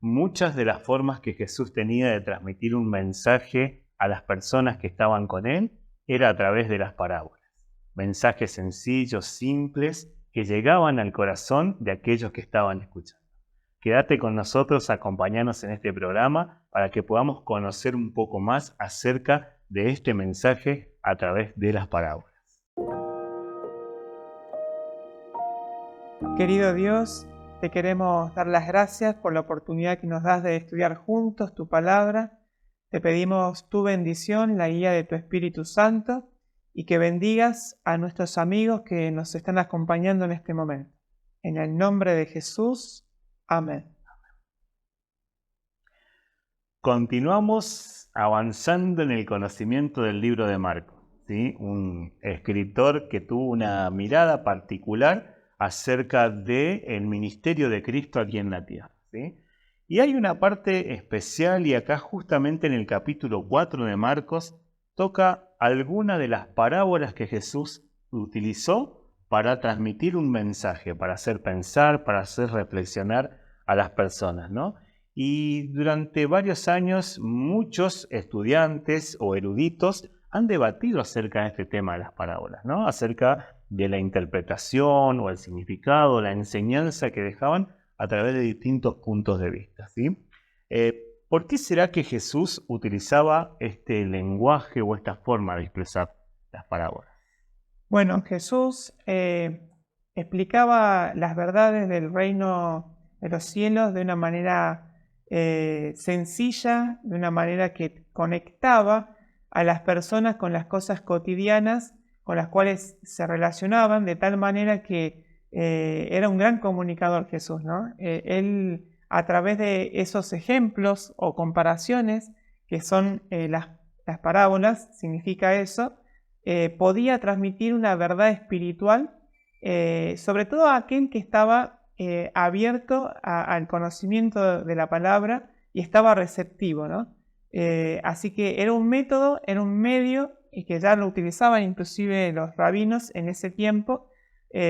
muchas de las formas que Jesús tenía de transmitir un mensaje a las personas que estaban con él era a través de las parábolas. Mensajes sencillos, simples, que llegaban al corazón de aquellos que estaban escuchando. Quédate con nosotros, acompañanos en este programa para que podamos conocer un poco más acerca de este mensaje a través de las parábolas. Querido Dios, te queremos dar las gracias por la oportunidad que nos das de estudiar juntos tu palabra. Te pedimos tu bendición, la guía de tu Espíritu Santo, y que bendigas a nuestros amigos que nos están acompañando en este momento. En el nombre de Jesús, amén. Continuamos avanzando en el conocimiento del libro de Marcos, ¿sí? Un escritor que tuvo una mirada particular acerca del ministerio de Cristo aquí en la tierra, ¿sí? Y hay una parte especial, y acá justamente en el capítulo 4 de Marcos toca alguna de las parábolas que Jesús utilizó para transmitir un mensaje, para hacer pensar, para hacer reflexionar a las personas, ¿no? Y durante varios años muchos estudiantes o eruditos han debatido acerca de este tema de las parábolas, ¿no? Acerca de la interpretación o el significado, la enseñanza que dejaban a través de distintos puntos de vista, ¿sí? ¿Por qué será que Jesús utilizaba este lenguaje o esta forma de expresar las parábolas? Bueno, Jesús explicaba las verdades del reino de los cielos de una manera sencilla, de una manera que conectaba a las personas con las cosas cotidianas con las cuales se relacionaban, de tal manera que era un gran comunicador Jesús, ¿no? Él, a través de esos ejemplos o comparaciones, que son las parábolas, significa eso, podía transmitir una verdad espiritual, sobre todo a aquel que estaba abierto al conocimiento de la palabra y estaba receptivo, ¿no? Así que era un método, era un medio, y que ya lo utilizaban inclusive los rabinos en ese tiempo,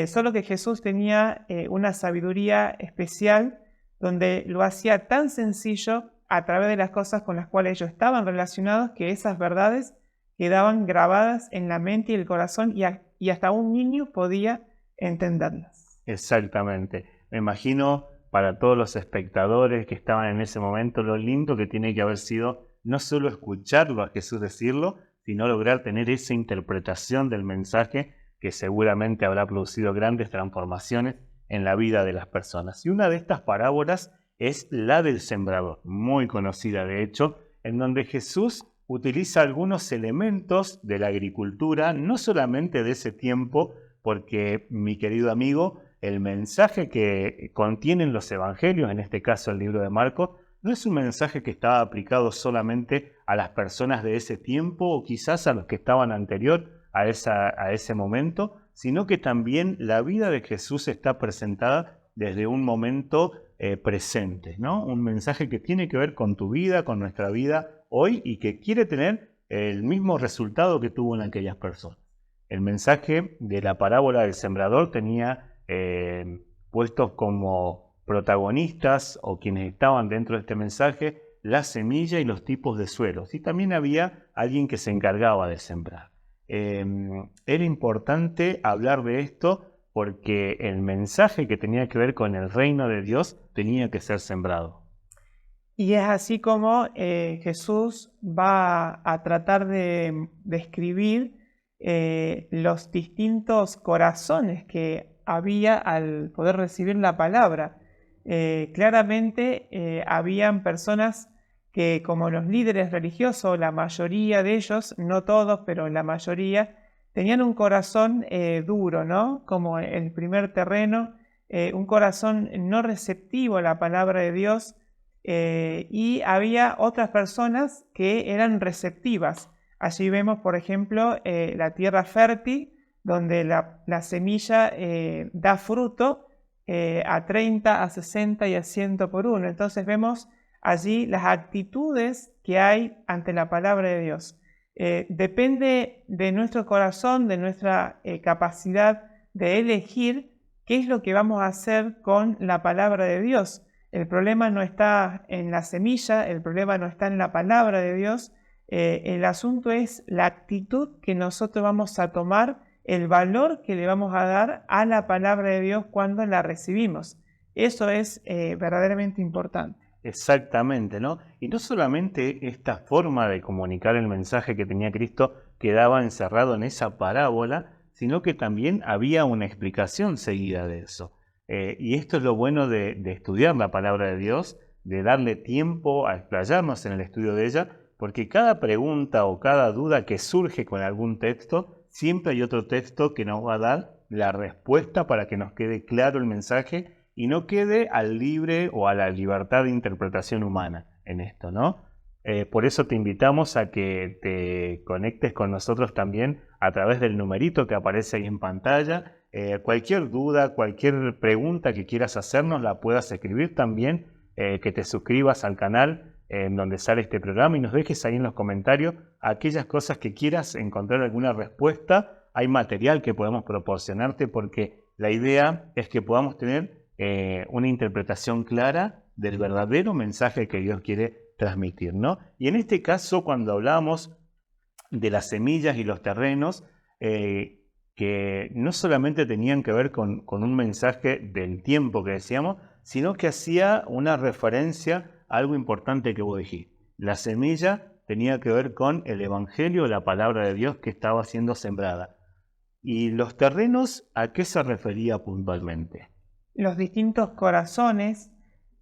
solo que Jesús tenía una sabiduría especial donde lo hacía tan sencillo a través de las cosas con las cuales ellos estaban relacionados, que esas verdades quedaban grabadas en la mente y el corazón, y hasta un niño podía entenderlas. Exactamente. Me imagino para todos los espectadores que estaban en ese momento lo lindo que tiene que haber sido no solo escucharlo a Jesús decirlo, sino lograr tener esa interpretación del mensaje que seguramente habrá producido grandes transformaciones en la vida de las personas. Y una de estas parábolas es la del sembrador, muy conocida de hecho, en donde Jesús utiliza algunos elementos de la agricultura, no solamente de ese tiempo, porque, mi querido amigo, el mensaje que contienen los evangelios, en este caso el libro de Marcos, no es un mensaje que estaba aplicado solamente a las personas de ese tiempo o quizás a los que estaban anterior a ese momento, sino que también la vida de Jesús está presentada desde un momento presente, ¿no? Un mensaje que tiene que ver con tu vida, con nuestra vida hoy, y que quiere tener el mismo resultado que tuvo en aquellas personas. El mensaje de la parábola del sembrador tenía puestos como protagonistas o quienes estaban dentro de este mensaje la semilla y los tipos de suelos, y también había alguien que se encargaba de sembrar. Era importante hablar de esto porque el mensaje que tenía que ver con el reino de Dios tenía que ser sembrado. Y es así como Jesús va a tratar de describir los distintos corazones que había al poder recibir la palabra. Claramente habían personas que, como los líderes religiosos, la mayoría de ellos, no todos, pero la mayoría, tenían un corazón duro, ¿no? Como el primer terreno, un corazón no receptivo a la palabra de Dios, y había otras personas que eran receptivas. Allí vemos, por ejemplo, la tierra fértil, donde la semilla da fruto a 30, a 60 y a 100 por uno. Entonces vemos allí las actitudes que hay ante la palabra de Dios. Depende de nuestro corazón, de nuestra capacidad de elegir qué es lo que vamos a hacer con la palabra de Dios. El problema no está en la semilla, el problema no está en la palabra de Dios. El asunto es la actitud que nosotros vamos a tomar, el valor que le vamos a dar a la palabra de Dios cuando la recibimos. Eso es verdaderamente importante. Exactamente, ¿no? Y no solamente esta forma de comunicar el mensaje que tenía Cristo quedaba encerrado en esa parábola, sino que también había una explicación seguida de eso. Y esto es lo bueno de estudiar la palabra de Dios, de darle tiempo a explayarnos en el estudio de ella, porque cada pregunta o cada duda que surge con algún texto, siempre hay otro texto que nos va a dar la respuesta para que nos quede claro el mensaje y no quede al libre o a la libertad de interpretación humana en esto, ¿no? Por eso te invitamos a que te conectes con nosotros también a través del numerito que aparece ahí en pantalla. Cualquier duda, cualquier pregunta que quieras hacernos la puedas escribir también, que te suscribas al canal en donde sale este programa y nos dejes ahí en los comentarios aquellas cosas que quieras encontrar alguna respuesta. Hay material que podemos proporcionarte porque la idea es que podamos tener una interpretación clara del verdadero mensaje que Dios quiere transmitir, ¿no? Y en este caso, cuando hablamos de las semillas y los terrenos, que no solamente tenían que ver con un mensaje del tiempo que decíamos, sino que hacía una referencia a algo importante que vos dijiste. La semilla tenía que ver con el Evangelio, la palabra de Dios que estaba siendo sembrada. ¿Y los terrenos a qué se refería puntualmente? Los distintos corazones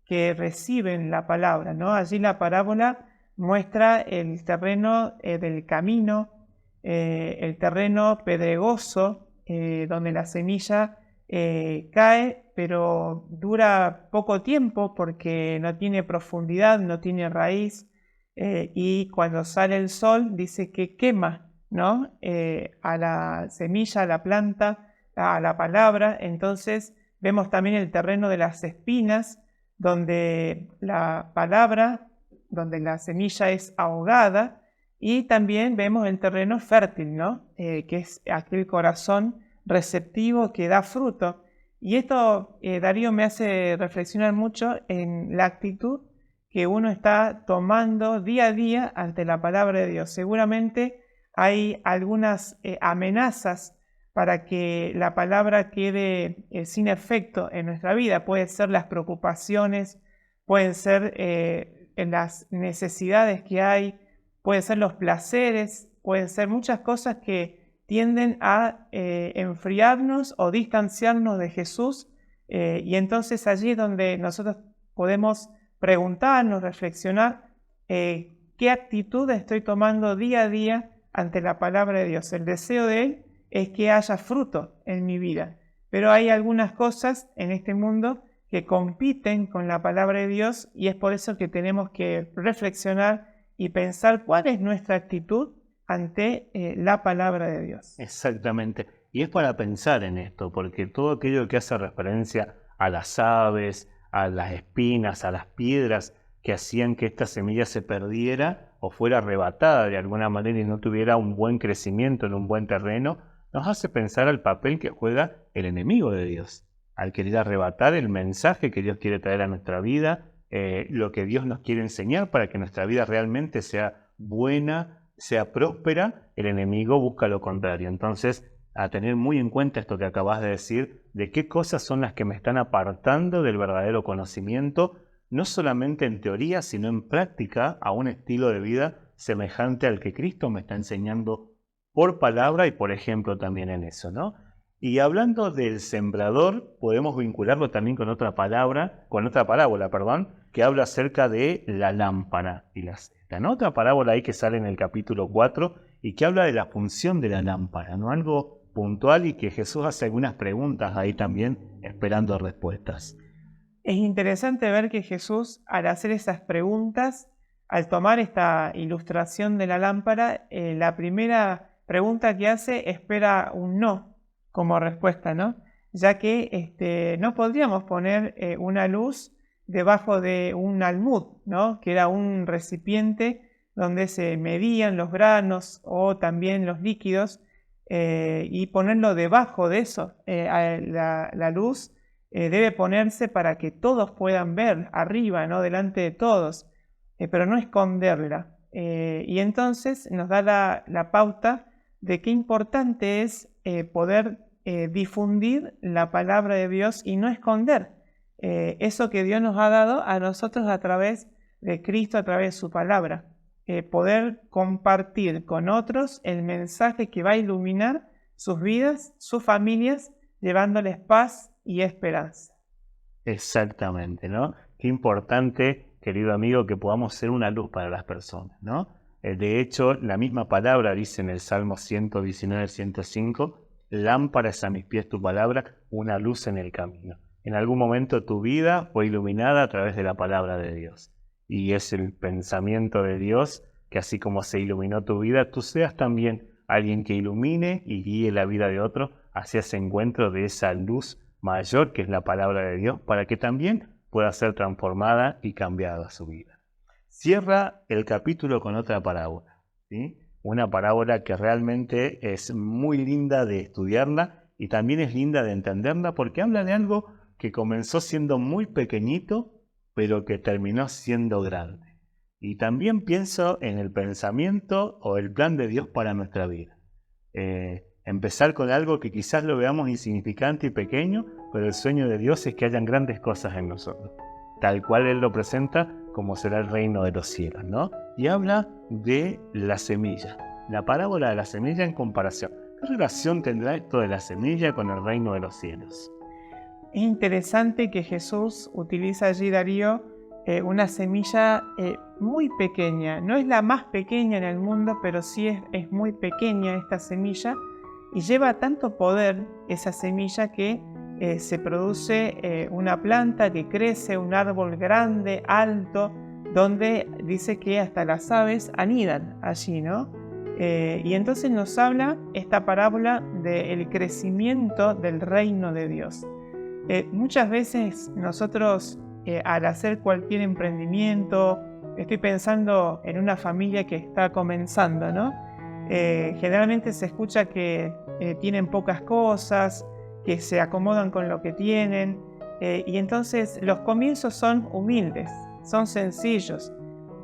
que reciben la palabra, ¿no? Allí la parábola muestra el terreno del camino, el terreno pedregoso, donde la semilla cae, pero dura poco tiempo porque no tiene profundidad, no tiene raíz, y cuando sale el sol dice que quema, ¿no? A la semilla, a la planta, a la palabra. Entonces vemos también el terreno de las espinas, donde la palabra, donde la semilla es ahogada, y también vemos el terreno fértil, ¿no? Que es aquel corazón receptivo que da fruto. Y esto, Darío, me hace reflexionar mucho en la actitud que uno está tomando día a día ante la palabra de Dios. Seguramente hay algunas amenazas para que la palabra quede sin efecto en nuestra vida. Pueden ser las preocupaciones, pueden ser en las necesidades que hay, pueden ser los placeres, pueden ser muchas cosas que tienden a enfriarnos o distanciarnos de Jesús, y entonces allí es donde nosotros podemos preguntarnos, reflexionar qué actitud estoy tomando día a día ante la palabra de Dios. El deseo de Él es que haya fruto en mi vida, pero hay algunas cosas en este mundo que compiten con la palabra de Dios y es por eso que tenemos que reflexionar y pensar cuál es nuestra actitud ante la palabra de Dios. Exactamente. Y es para pensar en esto, porque todo aquello que hace referencia a las aves, a las espinas, a las piedras que hacían que esta semilla se perdiera o fuera arrebatada de alguna manera y no tuviera un buen crecimiento en un buen terreno, nos hace pensar al papel que juega el enemigo de Dios, al querer arrebatar el mensaje que Dios quiere traer a nuestra vida, lo que Dios nos quiere enseñar para que nuestra vida realmente sea buena, sea próspera. El enemigo busca lo contrario. Entonces, a tener muy en cuenta esto que acabas de decir, de qué cosas son las que me están apartando del verdadero conocimiento, no solamente en teoría, sino en práctica, a un estilo de vida semejante al que Cristo me está enseñando por palabra y por ejemplo también en eso, ¿no? Y hablando del sembrador, podemos vincularlo también con otra palabra, con otra parábola, que habla acerca de la lámpara y la cesta, ¿no? Otra parábola ahí que sale en el capítulo 4 y que habla de la función de la lámpara, ¿no? Algo puntual y que Jesús hace algunas preguntas ahí también esperando respuestas. Es interesante ver que Jesús, al hacer esas preguntas, al tomar esta ilustración de la lámpara, la primera pregunta que hace espera un no como respuesta, ¿no? Ya que no podríamos poner una luz debajo de un almud, ¿no? Que era un recipiente donde se medían los granos o también los líquidos, y ponerlo debajo de eso. La luz debe ponerse para que todos puedan ver arriba, ¿no? Delante de todos, pero no esconderla. Y entonces nos da la pauta de qué importante es poder difundir la palabra de Dios y no esconder eso que Dios nos ha dado a nosotros a través de Cristo, a través de su palabra. Poder compartir con otros el mensaje que va a iluminar sus vidas, sus familias, llevándoles paz y esperanza. Exactamente, ¿no? Qué importante, querido amigo, que podamos ser una luz para las personas, ¿no? De hecho, la misma palabra dice en el Salmo 119, 105, lámpara es a mis pies tu palabra, una luz en el camino. En algún momento tu vida fue iluminada a través de la palabra de Dios. Y es el pensamiento de Dios que así como se iluminó tu vida, tú seas también alguien que ilumine y guíe la vida de otro hacia ese encuentro de esa luz mayor que es la palabra de Dios, para que también pueda ser transformada y cambiada su vida. Cierra el capítulo con otra parábola, ¿sí? Una parábola que realmente es muy linda de estudiarla y también es linda de entenderla porque habla de algo que comenzó siendo muy pequeñito, pero que terminó siendo grande. Y también pienso en el pensamiento o el plan de Dios para nuestra vida. Empezar con algo que quizás lo veamos insignificante y pequeño, pero el sueño de Dios es que hayan grandes cosas en nosotros, tal cual Él lo presenta como será el reino de los cielos, ¿no? Y habla de la semilla, la parábola de la semilla en comparación. ¿Qué relación tendrá esto de la semilla con el reino de los cielos? Es interesante que Jesús utiliza allí, Darío, una semilla muy pequeña. No es la más pequeña en el mundo, pero sí es muy pequeña esta semilla y lleva tanto poder esa semilla que se produce una planta que crece, un árbol grande, alto, donde dice que hasta las aves anidan allí, ¿no? Y entonces nos habla esta parábola del crecimiento del reino de Dios. Muchas veces nosotros al hacer cualquier emprendimiento, estoy pensando en una familia que está comenzando, ¿no? Generalmente se escucha que tienen pocas cosas, que se acomodan con lo que tienen, y entonces los comienzos son humildes, son sencillos,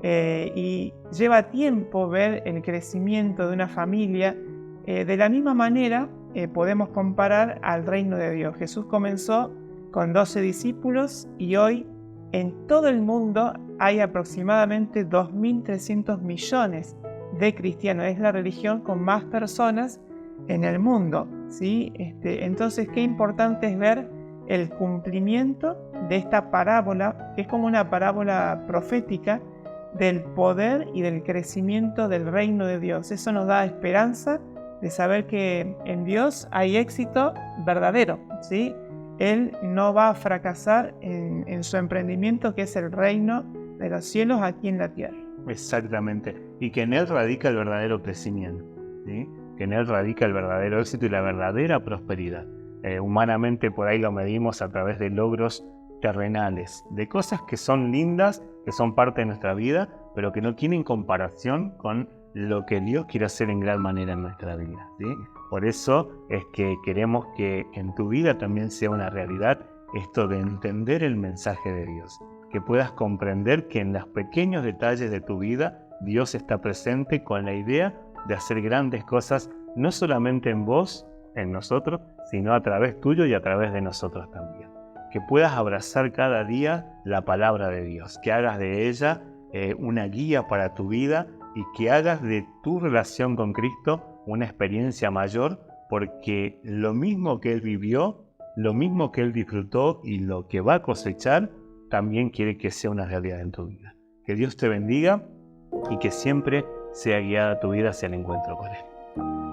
y lleva tiempo ver el crecimiento de una familia. De la misma manera podemos comparar al reino de Dios. Jesús comenzó con 12 discípulos y hoy en todo el mundo hay aproximadamente 2.300 millones de cristianos. Es la religión con más personas en el mundo, ¿sí? Entonces, qué importante es ver el cumplimiento de esta parábola, que es como una parábola profética del poder y del crecimiento del reino de Dios. Eso nos da esperanza de saber que en Dios hay éxito verdadero, ¿sí? Él no va a fracasar en su emprendimiento, que es el reino de los cielos aquí en la tierra. Exactamente, y que en Él radica el verdadero crecimiento, ¿sí? Que en Él radica el verdadero éxito y la verdadera prosperidad. Humanamente por ahí lo medimos a través de logros terrenales, de cosas que son lindas, que son parte de nuestra vida, pero que no tienen comparación con lo que Dios quiere hacer en gran manera en nuestra vida, ¿sí? Por eso es que queremos que en tu vida también sea una realidad esto de entender el mensaje de Dios, que puedas comprender que en los pequeños detalles de tu vida Dios está presente con la idea de hacer grandes cosas, no solamente en vos, en nosotros, sino a través tuyo y a través de nosotros también. Que puedas abrazar cada día la palabra de Dios, que hagas de ella una guía para tu vida y que hagas de tu relación con Cristo una experiencia mayor, porque lo mismo que Él vivió, lo mismo que Él disfrutó y lo que va a cosechar, también quiere que sea una realidad en tu vida. Que Dios te bendiga y que siempre sea guiada tu vida hacia el encuentro con Él.